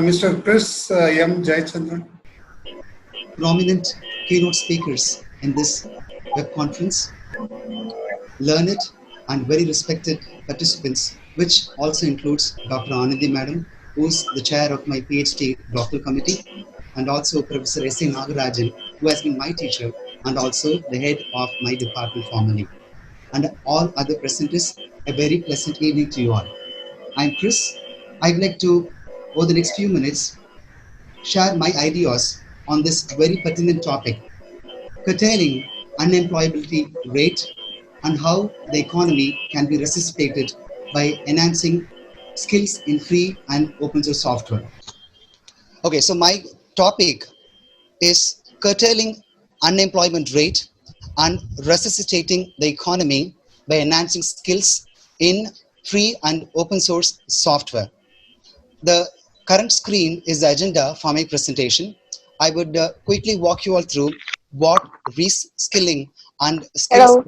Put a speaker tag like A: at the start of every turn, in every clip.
A: Mr. Chris M. Jayachandran.
B: Prominent keynote speakers in this web conference, learned and very respected participants, which also includes Dr. Anandi Madam, who is the chair of my PhD doctoral committee, and also Professor S. A. Nagarajan, who has been my teacher and also the head of my department formerly, and all other presenters. A very pleasant evening to you all. I'm Chris. I'd like to, over the next few minutes, share my ideas on this very pertinent topic, curtailing unemployability rate and how the economy can be resuscitated by enhancing skills in free and open source software. Okay, so my topic is curtailing unemployment rate and resuscitating the economy by enhancing skills in free and open source software. The current screen is the agenda for my presentation. I would quickly walk you all through what reskilling and skills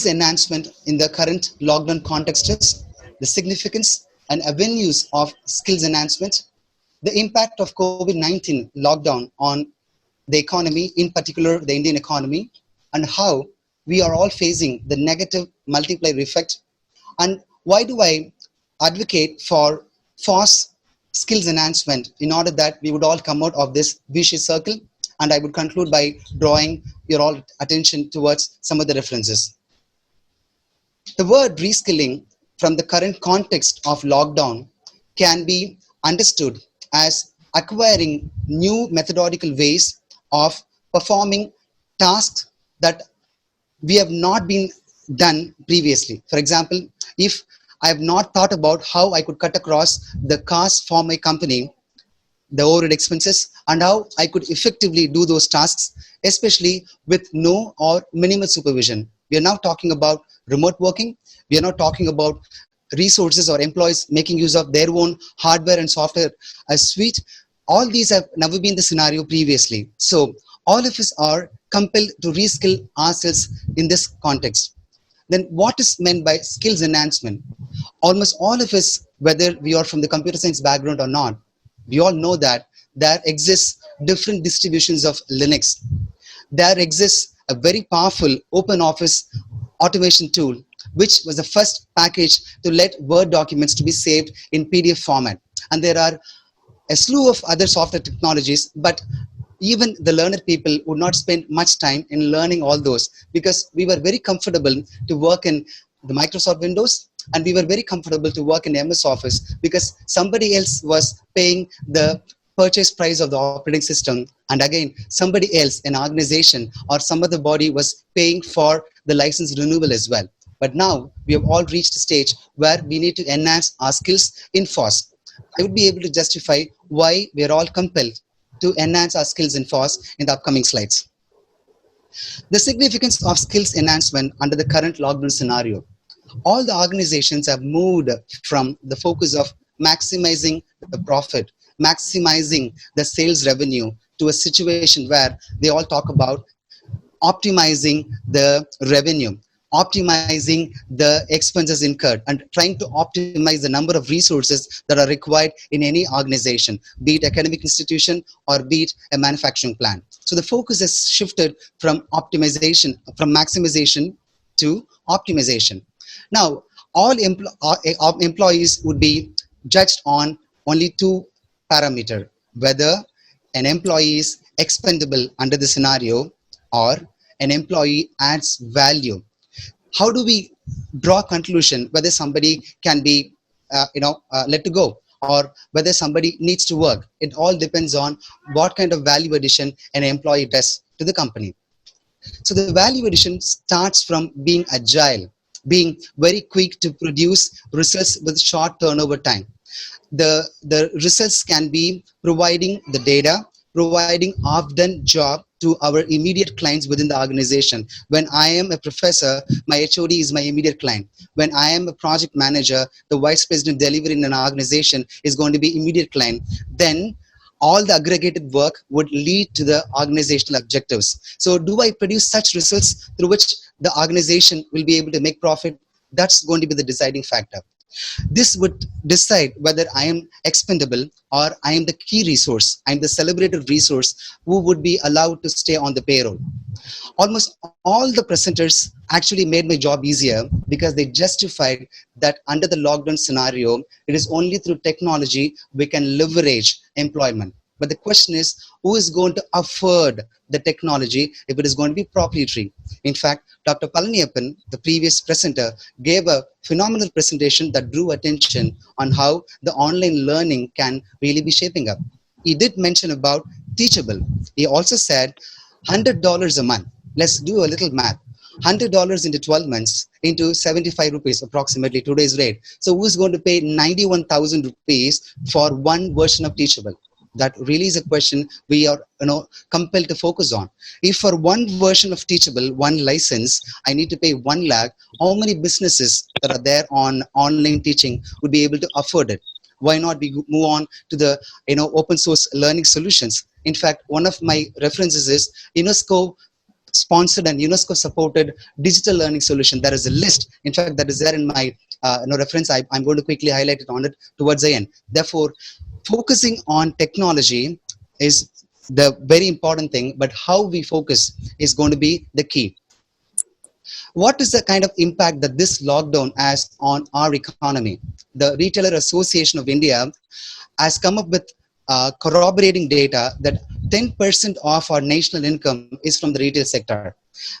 B: enhancement, in the current lockdown context is, the significance and avenues of skills enhancement, the impact of COVID-19 lockdown on the economy, in particular the Indian economy, and how we are all facing the negative multiplier effect, and why do I advocate for FOSS skills enhancement in order that we would all come out of this vicious circle. And I would conclude by drawing your all attention towards some of the references. The word reskilling from the current context of lockdown can be understood as acquiring new methodological ways of performing tasks that we have not been done previously. For example, if I have not thought about how I could cut across the costs for my company, the overhead expenses, and how I could effectively do those tasks, especially with no or minimal supervision. We are now talking about remote working. We are now talking about resources or employees making use of their own hardware and software suite. All these have never been the scenario previously. So all of us are compelled to reskill ourselves in this context. Then what is meant by skills enhancement? Almost all of us, whether we are from the computer science background or not, we all know that there exists different distributions of Linux. There exists a very powerful open office automation tool, which was the first package to let Word documents to be saved in PDF format. And there are a slew of other software technologies, but even the learned people would not spend much time in learning all those, because we were very comfortable to work in the Microsoft Windows, and we were very comfortable to work in MS Office because somebody else was paying the purchase price of the operating system, and again somebody else, an organization or some other body, was paying for the license renewal as well. But now we have all reached a stage where we need to enhance our skills in FOSS. I would be able to justify why we are all compelled to enhance our skills in FOSS in the upcoming slides. The significance of skills enhancement under the current lockdown scenario. All the organizations have moved from the focus of maximizing the profit, maximizing the sales revenue, to a situation where they all talk about optimizing the revenue, optimizing the expenses incurred, and trying to optimize the number of resources that are required in any organization, be it academic institution or be it a manufacturing plant. So the focus has shifted from optimization, from maximization to optimization. Now, all employees would be judged on only two parameters: whether an employee is expendable under the scenario or an employee adds value. How do we draw a conclusion whether somebody can be let to go or whether somebody needs to work? It all depends on what kind of value addition an employee does to the company. So the value addition starts from being agile, being very quick to produce results with short turnover time. The results can be providing the data, providing half-done job to our immediate clients within the organization. When I am a professor, my HOD is my immediate client. When I am a project manager, the vice president delivery in an organization is going to be immediate client. Then all the aggregated work would lead to the organizational objectives. So do I produce such results through which the organization will be able to make profit? That's going to be the deciding factor. This would decide whether I am expendable or I am the key resource, I am the celebrated resource who would be allowed to stay on the payroll. Almost all the presenters actually made my job easier because they justified that under the lockdown scenario, it is only through technology we can leverage employment. But the question is, who is going to afford the technology if it is going to be proprietary? In fact, Dr. Palaniyappan, the previous presenter, gave a phenomenal presentation that drew attention on how the online learning can really be shaping up. He did mention about teachable. He also said $100 a month. Let's do a little math. $100 into 12 months into 75 rupees, approximately today's rate. So who's going to pay 91,000 rupees for one version of Teachable? That really is a question we are compelled to focus on. If for one version of Teachable, one license, I need to pay 1 lakh, how many businesses that are there on online teaching would be able to afford it? Why not we move on to the open source learning solutions? In fact, one of my references is UNESCO sponsored and UNESCO supported digital learning solution. There is a list, in fact, that is there in my reference. I'm going to quickly highlight it on it towards the end. Therefore, focusing on technology is the very important thing, but how we focus is going to be the key. What is the kind of impact that this lockdown has on our economy? The Retailer Association of India has come up with corroborating data that 10% of our national income is from the retail sector.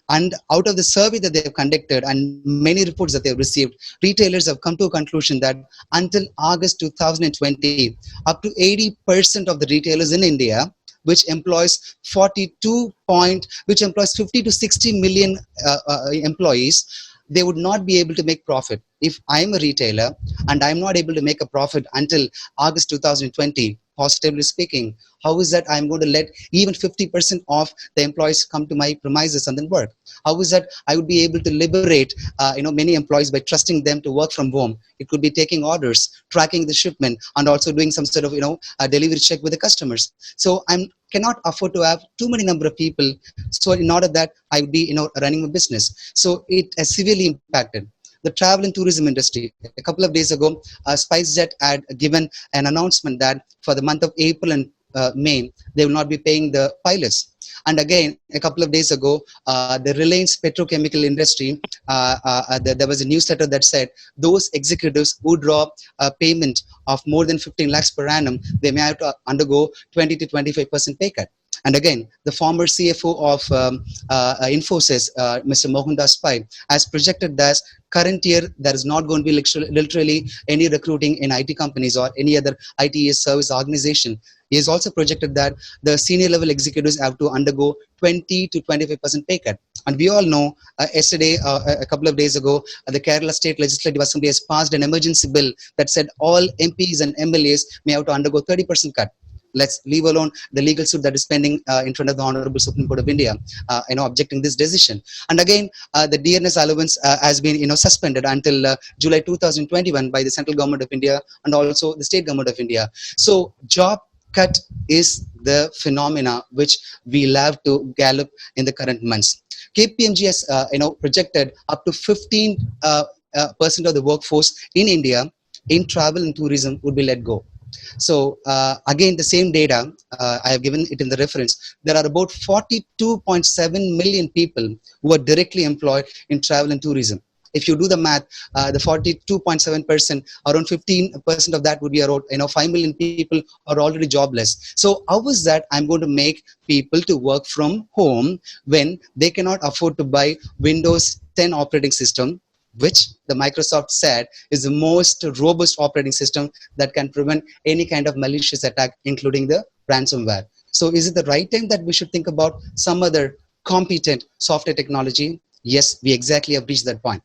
B: And out of the survey that they have conducted and many reports that they have received, retailers have come to a conclusion that until August 2020, up to 80% of the retailers in India, which employs 50 to 60 million employees, they would not be able to make profit. If I'm a retailer and I'm not able to make a profit until August 2020, positively speaking, how is that I'm going to let even 50% of the employees come to my premises and then work? How is that I would be able to liberate many employees by trusting them to work from home? It could be taking orders, tracking the shipment, and also doing some sort of a delivery check with the customers. So I cannot afford to have too many number of people. So in order that I would be running a business. So it has severely impacted the travel and tourism industry. A couple of days ago, SpiceJet had given an announcement that for the month of April and May, they will not be paying the pilots. And again, a couple of days ago, the Reliance petrochemical industry, there was a newsletter that said those executives who draw a payment of more than 15 lakhs per annum, they may have to undergo 20 to 25% pay cut. And again, the former CFO of Infosys, Mr. Mohandas Pai, has projected that current year there is not going to be literally any recruiting in IT companies or any other IT service organization. He has also projected that the senior level executives have to undergo 20 to 25% pay cut. And we all know yesterday, a couple of days ago, the Kerala State Legislative Assembly has passed an emergency bill that said all MPs and MLAs may have to undergo 30% cut. Let's leave alone the legal suit that is pending in front of the Honorable Supreme Court of India, objecting this decision. And again, the DNS allowance has been, suspended until July 2021 by the Central Government of India and also the State Government of India. So job cut is the phenomena which we'll have to gallop in the current months. KPMG has, projected up to 15% of the workforce in India in travel and tourism would be let go. So again, the same data, I have given it in the reference. There are about 42.7 million people who are directly employed in travel and tourism. If you do the math, the 42.7%, around 15% of that would be around 5 million people are already jobless. So how is that I'm going to make people to work from home when they cannot afford to buy Windows 10 operating system, which the Microsoft said is the most robust operating system that can prevent any kind of malicious attack, including the ransomware. So is it the right time that we should think about some other competent software technology? Yes, we exactly have reached that point.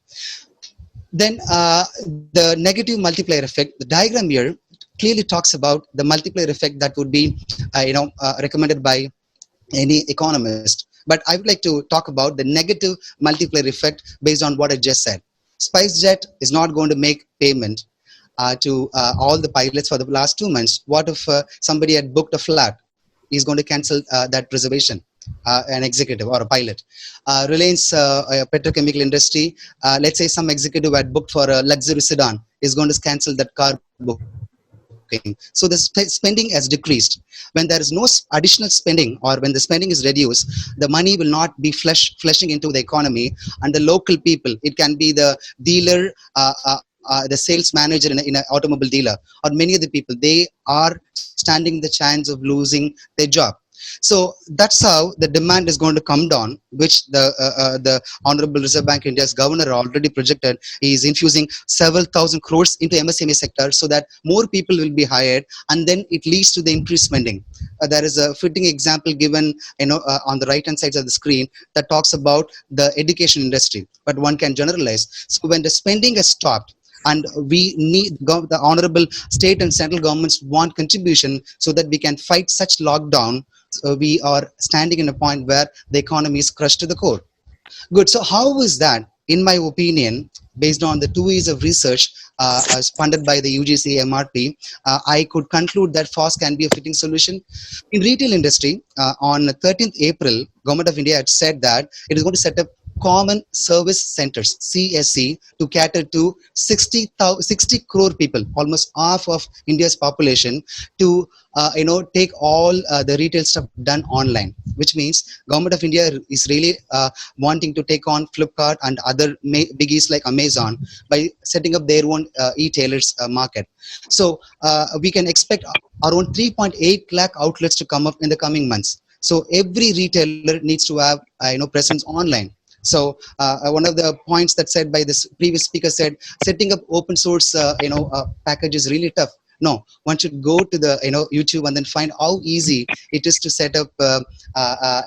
B: Then the negative multiplier effect, the diagram here clearly talks about the multiplier effect that would be recommended by any economist. But I would like to talk about the negative multiplier effect based on what I just said. SpiceJet is not going to make payment to all the pilots for the last 2 months. What if somebody had booked a flight? He's going to cancel that reservation. an executive or a pilot. Reliance petrochemical industry, let's say some executive had booked for a luxury sedan is going to cancel that car booking. So the spending has decreased. When there is no additional spending or when the spending is reduced, the money will not be flushing into the economy, and the local people, it can be the dealer, the sales manager in an automobile dealer, or many of the people, they are standing the chance of losing their job. So that's how the demand is going to come down, which the Honorable Reserve Bank of India's governor already projected. He is infusing several thousand crores into MSME sector so that more people will be hired, and then it leads to the increased spending. There is a fitting example given, on the right hand side of the screen that talks about the education industry, but one can generalize. So when the spending has stopped, and we need the honorable state and central governments want contribution so that we can fight such lockdown. We are standing in a point where the economy is crushed to the core. Good. So how is that? In my opinion, based on the 2 years of research as funded by the UGC MRP, I could conclude that FOSS can be a fitting solution. In retail industry, on 13th April, Government of India had said that it is going to set up common service centers, CSC, to cater to 60 crore people, almost half of India's population, to take all the retail stuff done online, which means Government of India is really wanting to take on Flipkart and other biggies like Amazon by setting up their own e-tailers market. So we can expect around 3.8 lakh outlets to come up in the coming months. So every retailer needs to have presence online. So one of the points that said by this previous speaker said, setting up open source package is really tough. No, one should go to the YouTube and then find how easy it is to set up a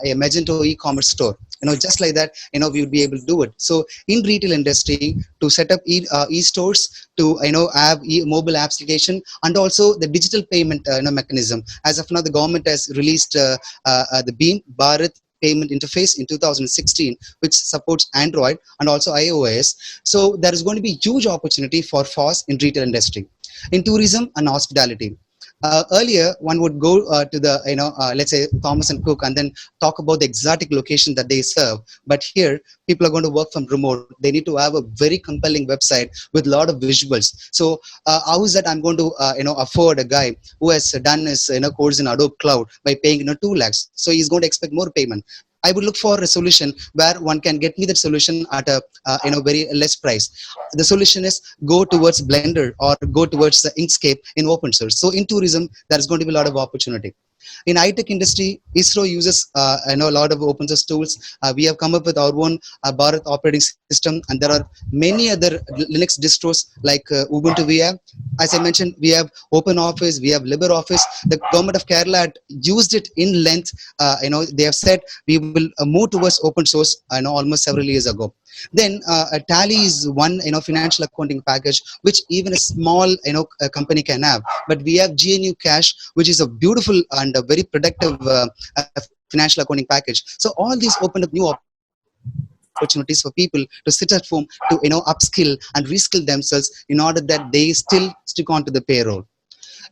B: Magento e-commerce store. Just like that, we would be able to do it. So in retail industry, to set up e-stores, to have mobile application, and also the digital payment mechanism. As of now, the government has released the BHIM Bharat payment interface in 2016, which supports Android and also iOS. So there is going to be huge opportunity for FOSS in retail industry. In tourism and hospitality, earlier one would go to the let's say Thomas and Cook and then talk about the exotic location that they serve. But here people are going to work from remote. They need to have a very compelling website with a lot of visuals. So how is that I'm going to afford a guy who has done his course in Adobe Cloud by paying 2 lakhs? So he's going to expect more payment. I would look for a solution where one can get me that solution at a very less price. The solution is go towards Blender or go towards the Inkscape in open source. So in tourism, there is going to be a lot of opportunity. In high-tech industry, ISRO uses a lot of open source tools. We have come up with our own Bharat operating system, and there are many other Linux distros like Ubuntu. We have, as I mentioned, we have OpenOffice, we have LibreOffice. The government of Kerala had used it in length. They have said we will move towards open source. Almost several years ago. Then Tally is one financial accounting package which even a small a company can have. But we have GNU Cash, which is a beautiful and a very productive financial accounting package. So all these open up new opportunities for people to sit at home to upskill and reskill themselves in order that they still stick on to the payroll.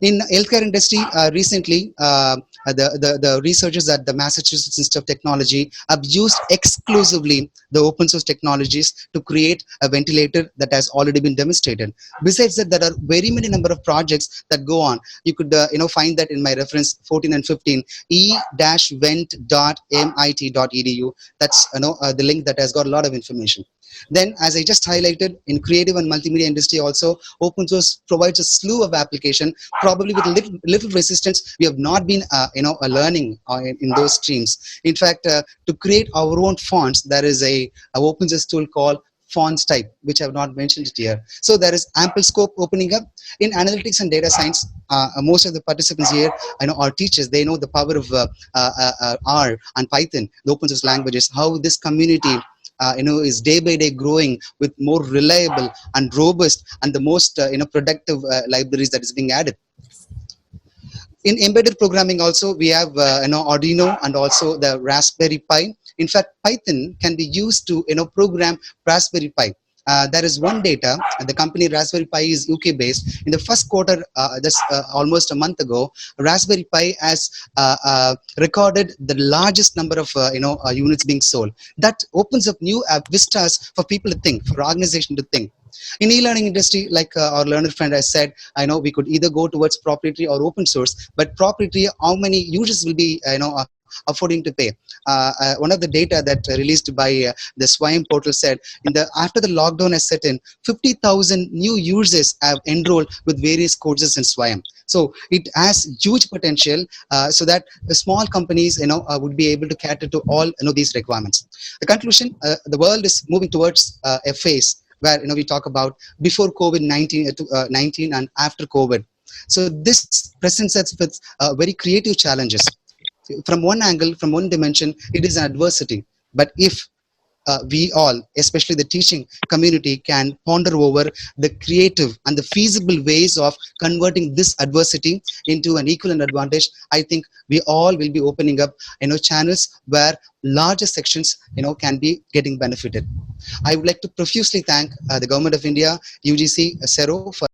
B: In healthcare industry, recently, the researchers at the Massachusetts Institute of Technology have used exclusively the open source technologies to create a ventilator that has already been demonstrated. Besides that, there are very many number of projects that go on. You could find that in my reference 14 and 15, e-vent.mit.edu. That's the link that has got a lot of information. Then, as I just highlighted, in creative and multimedia industry also, open source provides a slew of application. Probably with little resistance, we have not been learning in those streams. In fact, to create our own fonts, there is a open source tool called fonts type, which I have not mentioned it here. So there is ample scope opening up. In analytics and data science, most of the participants here are teachers. They know the power of R and Python, the open source languages, how this community is day by day growing with more reliable and robust and the most productive libraries that is being added. In embedded programming also, we have Arduino and also the Raspberry Pi. In fact, Python can be used to program Raspberry Pi. there is one data. The company Raspberry Pi is UK based. In the first quarter, almost a month ago, Raspberry Pi has recorded the largest number of units being sold. That opens up new vistas for people to think, for organization to think. In e-learning industry, like our learner friend has said, I know we could either go towards proprietary or open source, but proprietary, how many users will be affording to pay? One of the data that released by the SWAYAM portal said, after the lockdown has set in, 50,000 new users have enrolled with various courses in SWAYAM. So it has huge potential, so that the small companies would be able to cater to all these requirements. The conclusion: the world is moving towards a phase where we talk about before COVID-19 and after COVID. So this presents us with very creative challenges. From one angle, from one dimension, it is an adversity. But if we all, especially the teaching community, can ponder over the creative and the feasible ways of converting this adversity into an equivalent advantage, I think we all will be opening up channels where larger sections can be getting benefited. I would like to profusely thank the Government of India, UGC, CERO for